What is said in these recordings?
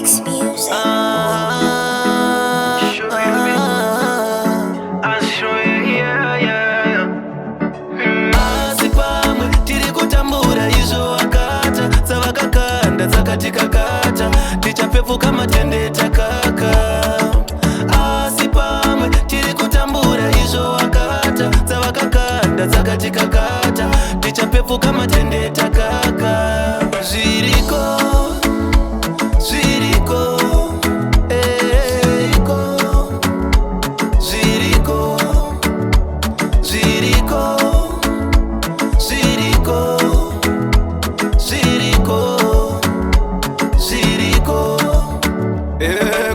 X Music. Asi pamwe tiri kutambura izvo wakata dzavakakanda dzakatikakata tichapepuka matende takaka. Asi pamwe tiri kutambura izvo wakata dzavakakanda dzakatikakata tichapepuka matende takaka. Zviriko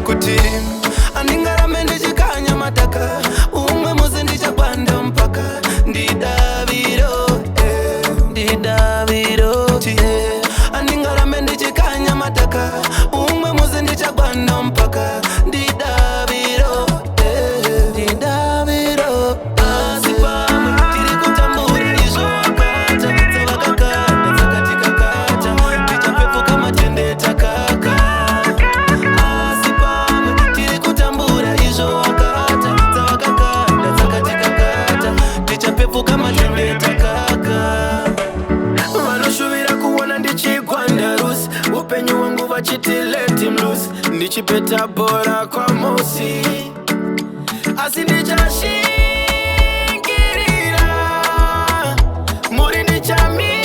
kuti andingarame ndichikanya mataka umwe musi ndichagwanda mpaka ndidaviro andingarame ndichikanya mataka umwe musi ndichagwanda mpaka ndidaviro. Asi pamwe tiri kutambura izvo wakata dzavakakanda dzakatikakata tichapepuka matende takaka. Asi pamwe tiri kutambura izvo wakata dzavakakanda dzakatikakata tichapepuka matende takaka. Vanoshuvira kuona ndichigwanda rusi upenyu hwangu vachiti let him loose ndichipeta bhora kwaMosi asi ndichashingirira muri ndichamirira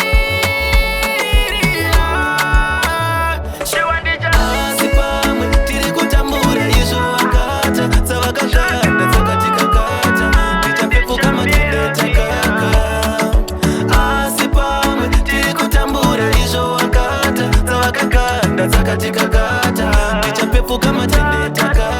asi pamwe tiri kutambura izvo wakata dzavakakanda dzakatikakata tichapepuka matende takaka. Asi pamwe tiri kutambura izvo wakata dzavakakanda dzakatikakata tichapepuka matende takaka.